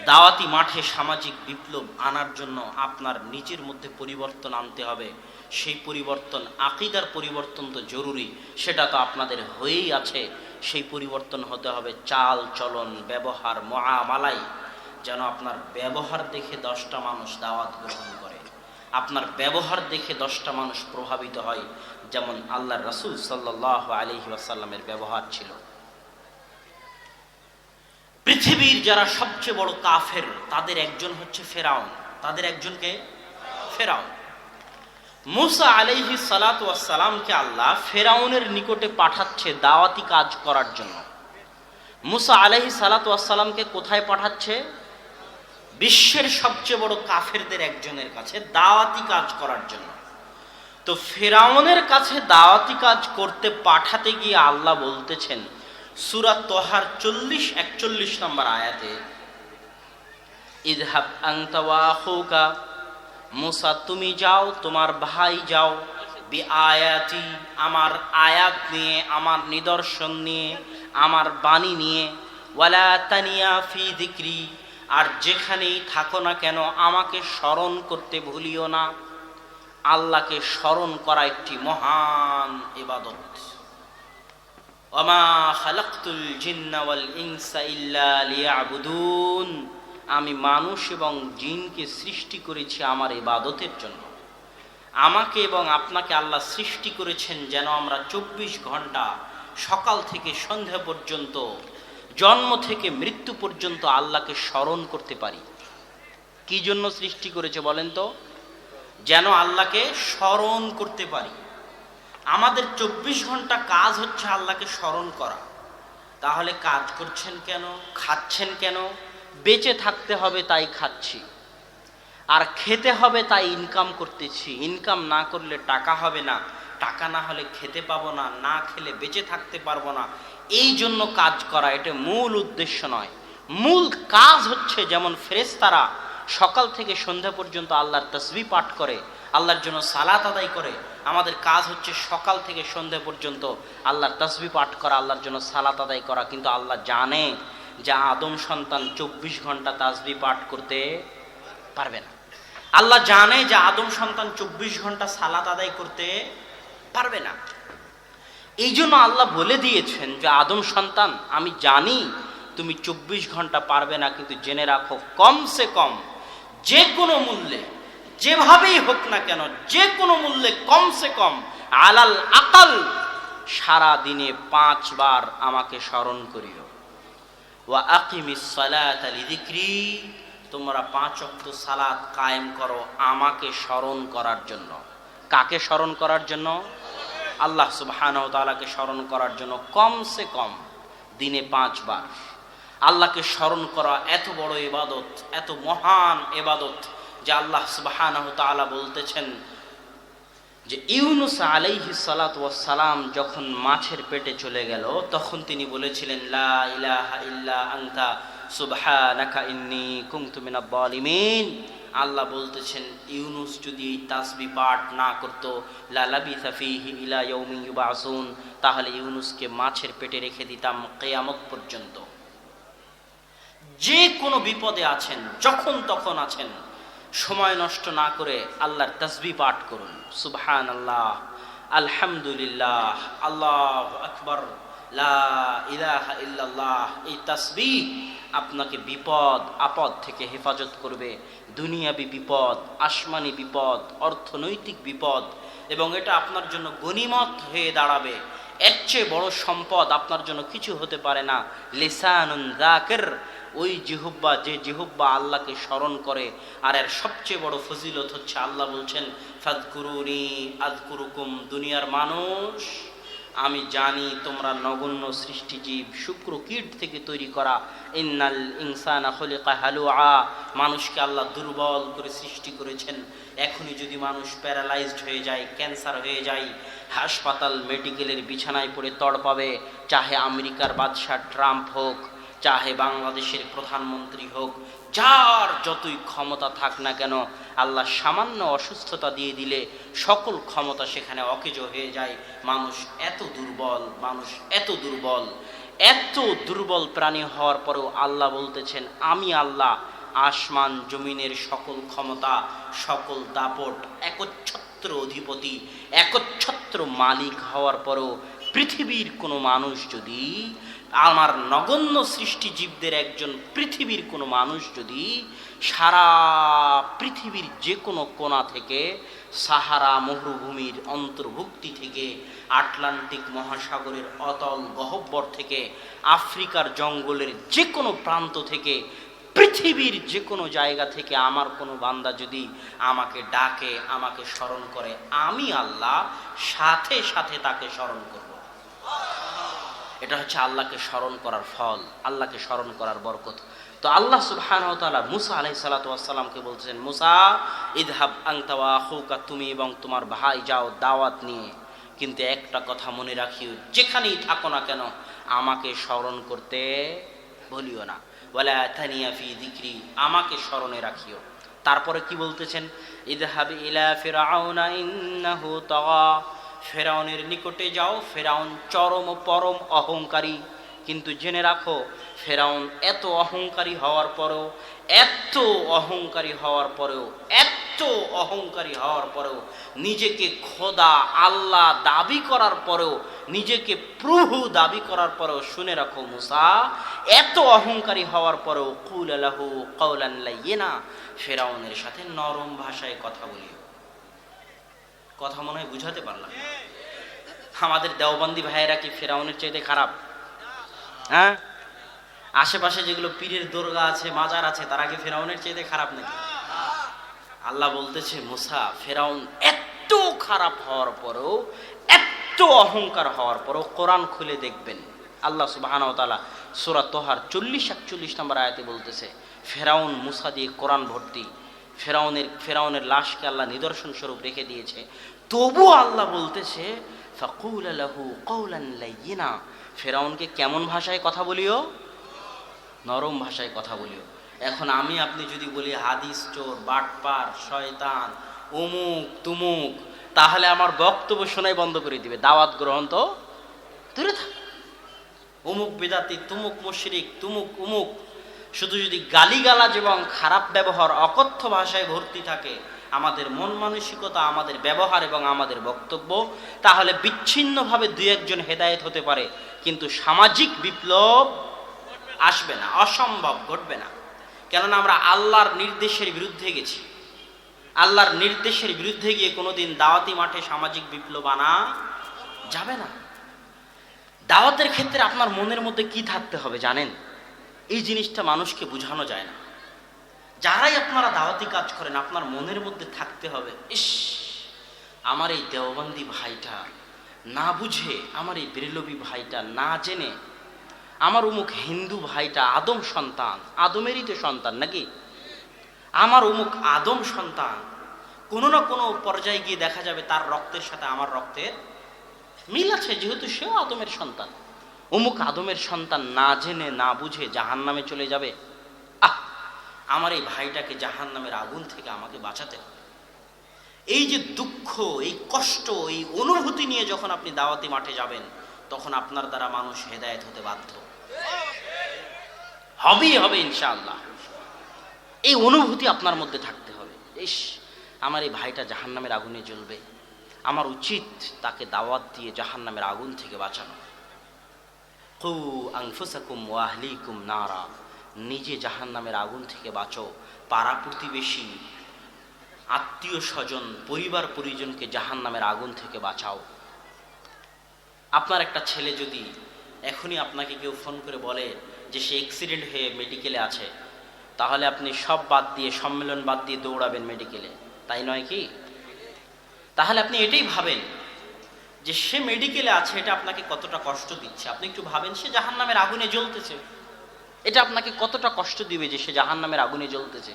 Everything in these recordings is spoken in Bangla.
দাওয়াতি মাঠে সামাজিক বিপ্লব আনার জন্য আপনার নিজের মধ্যে পরিবর্তন আনতে হবে। সেই পরিবর্তন, আকীদার পরিবর্তন তো জরুরি, সেটা তো আপনাদের হয়েই আছে। সেই পরিবর্তন হতে হবে চাল চলন, ব্যবহার, মুআমালায়। যেন আপনার ব্যবহার দেখে 10টা মানুষ দাওয়াত গ্রহণ করে, আপনার ব্যবহার দেখে 10টা মানুষ প্রভাবিত হয়, যেমন আল্লাহর রাসূল সাল্লাল্লাহু আলাইহি ওয়াসাল্লামের ব্যবহার ছিল। পৃথিবীর যারা সবচেয়ে বড় কাফের তাদের একজন হচ্ছে ফেরাউন। তাদের একজনকে ফেরাউন। মুসা আলাইহিস সালাতু ওয়াস সালামকে আল্লাহ ফেরাউনের নিকটে পাঠাচ্ছে দাওয়াতি কাজ করার জন্য। মুসা আলাইহিস সালাতু ওয়াস সালামকে কোথায় পাঠাচ্ছে? বিশ্বের সবচেয়ে বড় কাফেরদের একজনের কাছে দাওয়াতি কাজ করার জন্য। তো ফেরাউনের কাছে দাওয়াতি কাজ করতে পাঠাতে গিয়ে আল্লাহ বলতেছেন সূরা তোহার 40-41 নম্বর আয়াতে, ইযহাব আনতা ওয়া আখুকা, মুসা তুমি যাও, তোমার ভাই যাও, বি আয়াতি, আমার আয়াত নিয়ে, আমার নিদর্শন নিয়ে, আমার বাণী নিয়ে, ওয়ালা তানিয়া ফি যিকরি, আর যেখানেই থাকো না কেন আমাকে স্মরণ করতে ভুলিও না। আল্লাহকে স্মরণ করা একটি মহান ইবাদত। ওয়ামা খালাকতুল জিন্না ওয়াল ইনসা ইল্লা লিয়াবুদুন, আমি মানুষ এবং জিনকে সৃষ্টি করেছি আমার ইবাদতের জন্য। আমাকে এবং আপনাকে আল্লাহ সৃষ্টি করেছেন যেন আমরা 24 ঘন্টা সকাল থেকে সন্ধ্যা পর্যন্ত, জন্ম থেকে মৃত্যু পর্যন্ত আল্লাহকে স্মরণ করতে পারি। কি জন্য সৃষ্টি করেছে বলেন তো? যেন আল্লাহকে স্মরণ করতে পারি। আমাদের 24 ঘন্টা কাজ হচ্ছে আল্লাহকে স্মরণ করা। তাহলে কাজ করছেন কেন? খাচ্ছেন কেন? বেঁচে থাকতে হবে তাই খাচ্ছি, আর খেতে হবে তাই ইনকাম করতেছি। ইনকাম না করলে টাকা হবে না, টাকা না হলে খেতে পাবো না, না খেলে বেঁচে থাকতে পারবো না। এই জন্য কাজ করা, এটা মূল উদ্দেশ্য নয়। মূল কাজ হচ্ছে, যেমন ফেরেশতারা সকাল থেকে সন্ধ্যা পর্যন্ত আল্লাহর তাসবিহ পাঠ করে, আল্লাহর জন্য সালাত আদায় করে, আমাদের কাজ হচ্ছে সকাল থেকে সন্ধ্যা পর্যন্ত আল্লাহর তাসবিহ পাঠ করা, আল্লাহর জন্য সালাত আদায় করা। কিন্তু আল্লাহ জানে যে আদম সন্তান 24 ঘন্টা তাসবিহ পাঠ করতে পারবে না। আল্লাহ জানে যে আদম সন্তান 24 ঘন্টা সালাত আদায় করতে পারবে না। এই জন্য আল্লাহ বলে দিয়েছেন যে আদম সন্তান, আমি জানি তুমি 24 ঘন্টা পারবে না, কিন্তু জেনে রাখো কমসে কম যে কোনো মূল্যে, যেভাবেই হোক না কেন, যে কোনো মূল্যে কমসে কম আলাল আকাল সারা দিনে 5 বার আমাকে স্মরণ করিও। ওয়া আকিমিস সালাতা লিযিকরি, তোমরা 5 ওয়াক্ত সালাত কায়েম করো আমাকে স্মরণ করার জন্য। কাকে স্মরণ করার জন্য? আল্লাহ সুবহানাহু ওয়া তাআলাকে স্মরণ করার জন্য কমসে কম দিনে 5 বার। আল্লাহকে স্মরণ করা এত বড় ইবাদত, এত মহান ইবাদত যে আল্লাহ সুবহানাহু ওয়া তাআলা বলতেছেন যে ইউনুস আলাইহিস সালাতু ওয়াস সালাম যখন মাছের পেটে চলে গেল, তখন তিনি বলেছিলেন লা ইলাহা ইল্লা আনতা সুবহানাকা ইন্নী কুনতু মিনাজ জালিমিন। আল্লাহ বলতেছেন ইউনুস যদি এই তাসবিহ পাঠ না করত, লা লাবিসা ফীহি ইলা ইয়াউমি ইউবাসুন, তাহলে ইউনুসকে মাছের পেটে রেখে দিতাম কিয়ামত পর্যন্ত। যে কোনো বিপদে আছেন, যখন তখন আছেন, সময় নষ্ট না করে আল্লাহর তাসবিহ পাঠ করুন। সুবহানাল্লাহ, আলহামদুলিল্লাহ, আল্লাহু আকবার, লা ইলাহা ইল্লাল্লাহ। এই তাসবিহ আপনাকে বিপদ আপদ থেকে হেফাজত করবে। দুনিয়াবি বিপদ, আসমানি বিপদ, অর্থনৈতিক বিপদ, এবং এটা আপনার জন্য গনিমত হয়ে দাঁড়াবে। এর চেয়ে বড় সম্পদ আপনার জন্য কিছু হতে পারে না। লিসানুন যাকির, ওই জিহ্বা, যে জিহ্বা আল্লাহকে স্মরণ করে। আর এর সবচেয়ে বড় ফজিলত হচ্ছে আল্লাহ বলছেন ফাযকুরুনি আযকুরুকুম। দুনিয়ার মানুষ, আমি জানি তোমরা নগণ্য সৃষ্টিজীব, শুক্র কীট থেকে তৈরি করা। ইন্নাল ইনসানা খুলিকা হালুআ, মানুষকে আল্লাহ দুর্বল করে সৃষ্টি করেছেন। এখনই যদি মানুষ প্যারালাইজড হয়ে যায়, ক্যান্সার হয়ে যায়, হাসপাতাল মেডিকেলের বিছানায় পড়ে তড়পাবে, চাহে আমেরিকার বাদশাহ ট্রাম্প হোক, চাহে বাংলাদেশের প্রধানমন্ত্রী হোক, যার যতই ক্ষমতা থাক না কেন, আল্লাহ সামান্য অসুস্থতা দিয়ে দিলে সকল ক্ষমতা সেখানে অকেজো হয়ে যায়। মানুষ এত দুর্বল, মানুষ এত দুর্বল, এত দুর্বল প্রাণী হওয়ার পরেও আল্লাহ বলতেছেন আমি আল্লাহ আসমান জমিনের সকল ক্ষমতা, সকল দাপট, একচ্ছত্র অধিপতি, একচ্ছত্র মালিক হওয়ার পরেও পৃথিবীর কোনো মানুষ যদি, আমার নগণ্য সৃষ্টিজীবদের একজন পৃথিবীর কোনো মানুষ যদি সারা পৃথিবীর যে কোনো কোণা থেকে, সাহারা মরুভূমির অন্তর্ভুক্তি থেকে, আটলান্টিক মহাসাগরের অতল গহ্বর থেকে, আফ্রিকার জঙ্গলের যে কোনো প্রান্ত থেকে, পৃথিবীর যে কোনো জায়গা থেকে আমার কোনো বান্দা যদি আমাকে ডাকে, আমাকে স্মরণ করে, আমি আল্লাহ সাথে সাথে তাকে স্মরণ করব। এটা হচ্ছে আল্লাহকে স্মরণ করার ফল, আল্লাহকে স্মরণ করার বরকত। তো আল্লাহ সুবহানাহু ওয়া তাআলা মুসা আলাইহিস সালাতু ওয়াস সালামকে বলছেন, মুসা ইযহাব আনতা ওয়া আখুকা, তুমি এবং তোমার ভাই যাও দাওয়াত নিয়ে, কিন্তু একটা কথা মনে রাখিও, যেখানেই থাকো না কেন আমাকে স্মরণ করতে ভুলিও না। ওয়ালা তানিয়া ফি যিকরি, আমাকে স্মরণে রাখিও। তারপরে কি বলতেছেন, ইযহাব ইলা ফিরআউনা ইন্নাহু তাগা, ফেরাউনের নিকটে যাও, ফেরাউন চরম পরম অহংকারী। কিন্তু জেনে রাখো, ফেরাউন এত অহংকারী হওয়ার পরেও, এত অহংকারী হওয়ার পরেও, এত অহংকারী হওয়ার পরেও, নিজেকে খোদা আল্লাহ দাবি করার পরেও, নিজেকে প্রভু দাবি করার পরেও, শুনে রাখো মুসা, এত অহংকারী হওয়ার পরেও কুল লাহু কাওলান লাইয়িনা, ফেরাউনের সাথে নরম ভাষায় কথা বলিও। কথা মনে হয় বুঝাতে পারলাম। আমাদের দেওবন্দি ভাইয়েরা কি ফেরাউনের চাইতে খারাপ? হ্যাঁ, আশেপাশে যেগুলো পীরের দরগা আছে, মাজার আছে, তারা কি ফেরাউনের চাইতে খারাপ নাকি? আল্লাহ বলতেছে, মুসা, ফেরাউন এত খারাপ হওয়ার পরেও, এত অহংকার হওয়ার পরেও, কোরআন খুলে দেখবেন আল্লাহ সুবহানাহু ওয়া তাআলা সূরা তোহার 40-41 নম্বর আয়াতে বলতেছে, ফেরাউন মুসা দিয়ে কোরআন ভর্তি। ফেরাউনের লাশকে আল্লাহ নিদর্শন স্বরূপ রেখে দিয়েছে, তবু আল্লাহ বলতেছে ফাকুল লাহু কাওলান লাইয়িনা, ফেরাউনকে কেমন ভাষায় কথা বলিও? নরম ভাষায় কথা বলিও। এখন আমি আপনি যদি বলি হাদিস চোর, বাটপার, শয়তান, অমুক তুমুক, তাহলে আমার বক্তব্য শোনাই বন্ধ করে দিবে, দাওয়াত গ্রহণ তো দূরে থাক। অমুক বেদাতি, তুমুক মুশরিক, তুমুক উমুক, শুধু যদি গালিগালাজ এবং খারাপ ব্যবহার, অকথ্য ভাষায় ভর্তি থাকে আমাদের মন মানসিকতা, আমাদের ব্যবহার এবং আমাদের বক্তব্য, তাহলে বিচ্ছিন্নভাবে দুই একজন হেদায়েত হতে পারে, কিন্তু সামাজিক বিপ্লব আসবে না, অসম্ভব, ঘটবে না। কেননা আমরা আল্লাহর নির্দেশের বিরুদ্ধে গেছি। আল্লাহর নির্দেশের বিরুদ্ধে গিয়ে কোনোদিন দাওয়াতি মাঠে সামাজিক বিপ্লব আনা যাবে না। দাওয়াতের ক্ষেত্রে আপনার মনের মধ্যে কি থাকতে হবে জানেন? এই জিনিসটা মানুষকে বোঝানো যায় না। যারাই আপনারা দাওয়াতি কাজ করেন, আপনার মনের মধ্যে থাকতে হবে, ইস, আমার এই দেওবন্দি ভাইটা না বুঝে, আমার এই বেরেলবি ভাইটা না জেনে, আমার অমুক হিন্দু ভাইটা আদম সন্তান, আদমেরই তো সন্তান নাকি, আমার অমুক আদম সন্তান, কোনো না কোনো পর্যায়ে গিয়ে দেখা যাবে তার রক্তের সাথে আমার রক্তের মিল আছে, যেহেতু সেও আদমের সন্তান। অমুক আদমের সন্তান না জেনে না বুঝে জাহান্নামে চলে যাবে। আমার এই ভাইটাকে জাহান্নামের আগুন থেকে আমাকে বাঁচাতে হবে। এই যে দুঃখ, এই কষ্ট, এই অনুভূতি নিয়ে যখন আপনি দাওয়াতি মাঠে যাবেন, তখন আপনার দ্বারা মানুষ হেদায়েত হতে বাধ্য হবেই হবে ইনশাআল্লাহ। এই অনুভূতি আপনার মধ্যে থাকতে হবে, ইস, আমার এই ভাইটা জাহান্নামের আগুনে জ্বলবে, আমার উচিত তাকে দাওয়াত দিয়ে জাহান্নামের আগুন থেকে বাঁচানো। কু আনফুসাকুম ওয়া আহলিকুম নারা, নিজে জাহান্নামের আগুন থেকে বাঁচো, পাড়া প্রতিবেশী, আত্মীয় স্বজন, পরিবার পরিজনকে জাহান্নামের আগুন থেকে বাঁচাও। আপনার একটা ছেলে যদি এখনই আপনাকে কেউ ফোন করে বলে যে সে অ্যাক্সিডেন্ট হয়ে মেডিকেলে আছে, তাহলে আপনি সব বাদ দিয়ে, সম্মেলন বাদ দিয়ে দৌড়াবেন মেডিকেলে, তাই নয় কি? তাহলে আপনি এটাই ভাবেন যে সে মেডিকেলে আছে, এটা আপনাকে কতটা কষ্ট দিচ্ছে। আপনি একটু ভাবেন, সে জাহান্নামের আগুনে জ্বলতেছে, এটা আপনাকে কতটা কষ্ট দিবে যে সে জাহান্নামের আগুনে জ্বলতেছে।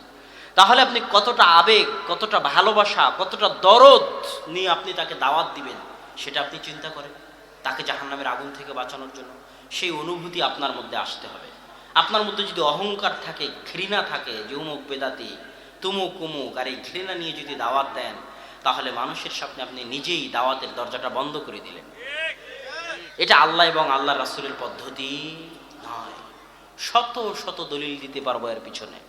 তাহলে আপনি কতটা আবেগ, কতটা ভালোবাসা, কতটা দরদ নিয়ে আপনি তাকে দাওয়াত দিবেন, সেটা আপনি চিন্তা করেন, তাকে জাহান্নামের আগুন থেকে বাঁচানোর জন্য। সেই অনুভূতি আপনার মধ্যে আসতে হবে। আপনার মধ্যে যদি অহংকার থাকে, ঘৃণা থাকে, যে উমুক বেদাতি, তুমুক উমুক, আর এই ঘৃণা নিয়ে যদি দাওয়াত দেন, তাহলে মানুষের সামনে আপনি নিজেই দাওয়াতের দরজাটা বন্ধ করে দিলেন। এটা আল্লাহ এবং আল্লাহ রাসূলের পদ্ধতি নয়। শত শত দলিল দিতে পারবো এর পিছনে।